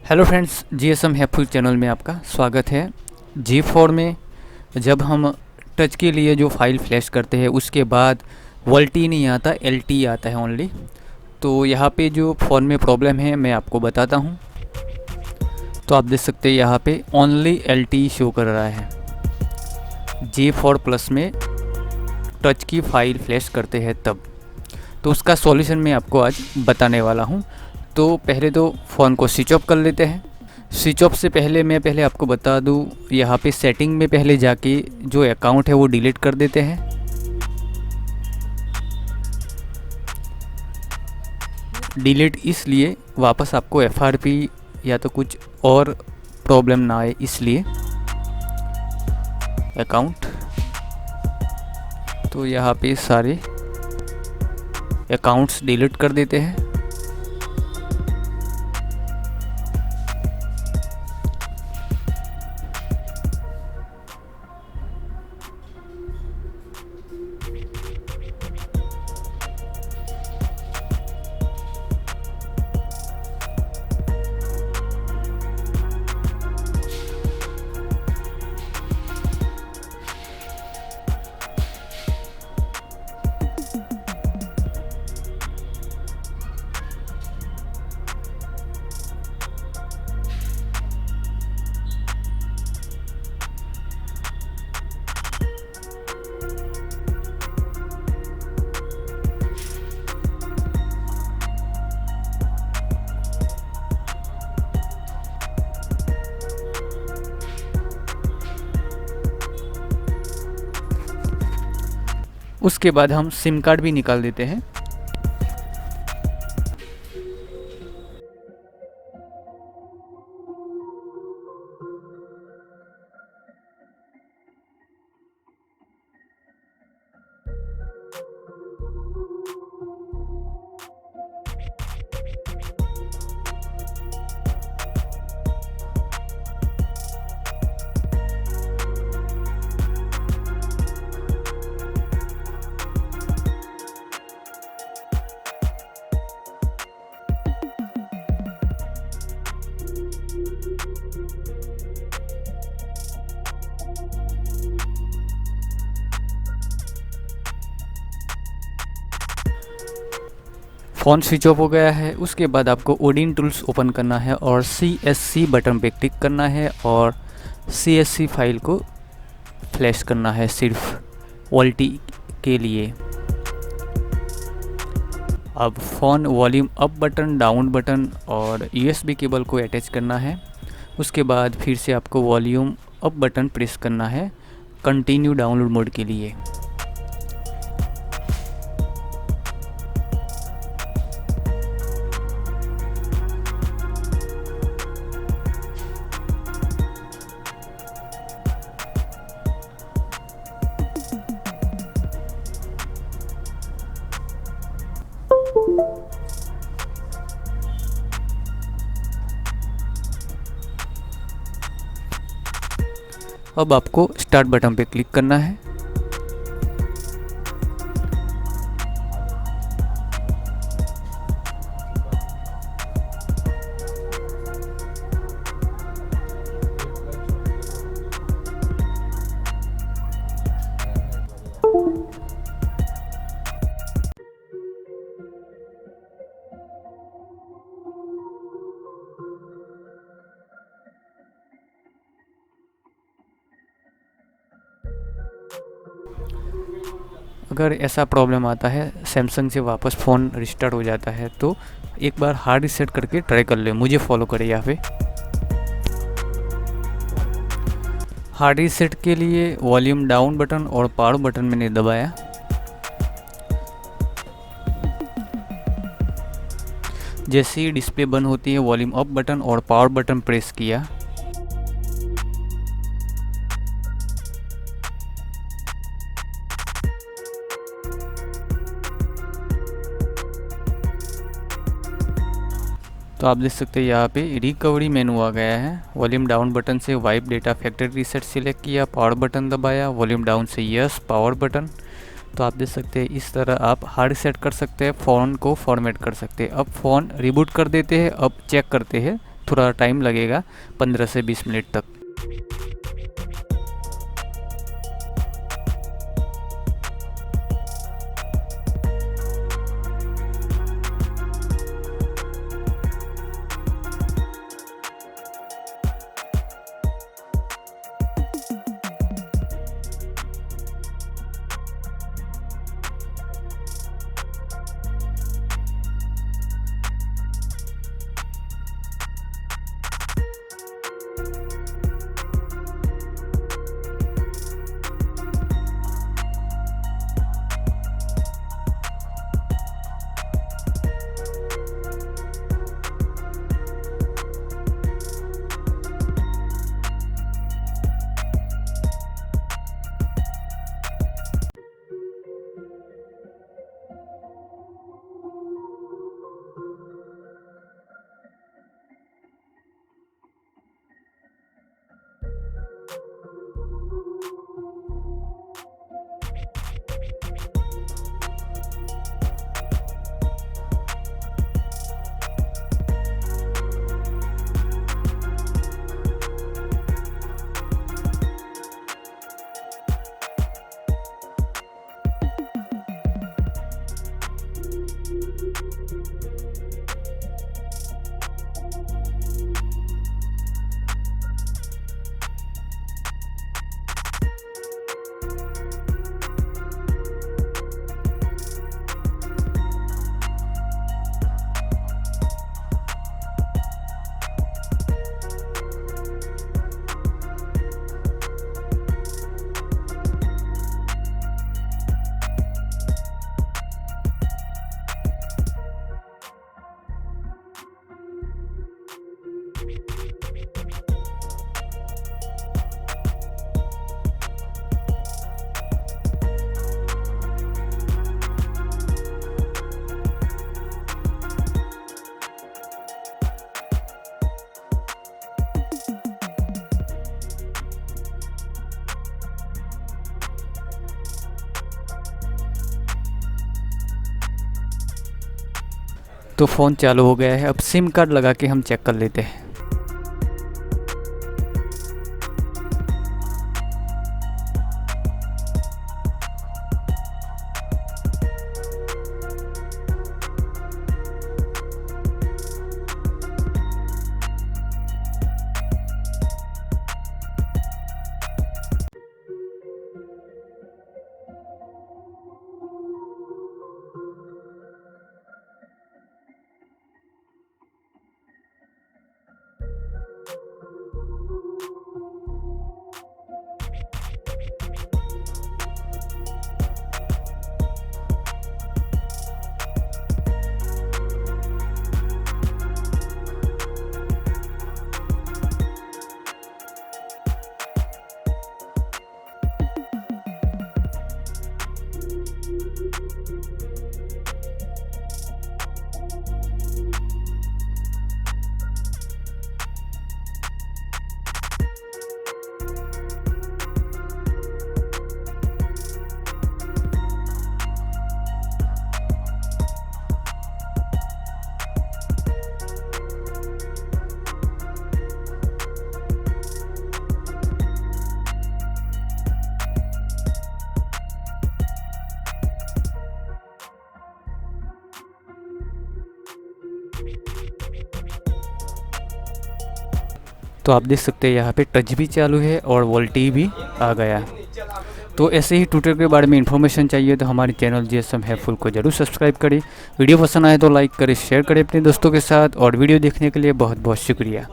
Hello friends, GSM helpful channel में आपका स्वागत है। G4 में जब हम टच के लिए जो फाइल फ्लैश करते हैं उसके बाद VoLTE नहीं आता, LTE आता है ओनली। तो यहाँ पे जो फ़ोन में प्रॉब्लम है मैं आपको बताता हूँ। तो आप देख सकते हैं यहाँ पे ओनली LTE शो कर रहा है। G4 प्लस में टच की फ़ाइल फ्लैश करते हैं तब। तो उसका सॉल्यूशन मैं आपको आज बताने वाला हूँ। तो पहले तो फ़ोन को स्विच ऑफ कर लेते हैं। स्विच ऑफ से पहले मैं आपको बता दूँ, यहाँ पे सेटिंग में पहले जाके जो अकाउंट है वो डिलीट कर देते हैं। डिलीट इसलिए वापस आपको FRP या तो कुछ और प्रॉब्लम ना आए, इसलिए अकाउंट। तो यहाँ पे सारे अकाउंट्स डिलीट कर देते हैं। उसके बाद हम सिम कार्ड भी निकाल देते हैं। फ़ोन स्विच ऑफ हो गया है। उसके बाद आपको ओडिन टूल्स ओपन करना है और CSC बटन पे क्लिक करना है और CSC फाइल को फ्लैश करना है सिर्फ VoLTE के लिए। अब phone volume up button, down button और USB केबल को अटैच करना है। उसके बाद फिर से आपको वॉल्यूम अप बटन प्रेस करना है कंटिन्यू डाउनलोड मोड के लिए। अब आपको स्टार्ट बटन पे क्लिक करना है। अगर ऐसा प्रॉब्लम आता है, सैमसंग से वापस फ़ोन रिस्टार्ट हो जाता है, तो एक बार हार्ड रीसेट करके ट्राई कर ले। मुझे फॉलो करें यहाँ पे। हार्ड रीसेट के लिए वॉल्यूम डाउन बटन और पावर बटन मैंने दबाया। जैसे ही डिस्प्ले बंद होती है, वॉल्यूम अप बटन और पावर बटन प्रेस किया। तो आप देख सकते हैं यहाँ पे रिकवरी मेनू आ गया है। वॉल्यूम डाउन बटन से wipe data factory reset select किया, पावर बटन दबाया, वॉल्यूम डाउन से यस, पावर बटन। तो आप देख सकते हैं इस तरह आप हार्ड रीसेट कर सकते हैं, फ़ोन को फॉर्मेट कर सकते हैं। अब फ़ोन रिबूट कर देते हैं। अब चेक करते हैं थोड़ा टाइम लगेगा 15 से 20 मिनट तक। तो फ़ोन चालू हो गया है। अब सिम कार्ड लगा के हम चेक कर लेते हैं। तो आप देख सकते हैं यहाँ पे टच भी चालू है और वोल्टी भी आ गया। तो ऐसे ही ट्यूटर के बारे में इन्फॉर्मेशन चाहिए तो हमारे चैनल जीएसएम हेल्पफुल को जरूर सब्सक्राइब करें। वीडियो पसंद आए तो लाइक करें, शेयर करें अपने दोस्तों के साथ, और वीडियो देखने के लिए बहुत बहुत शुक्रिया।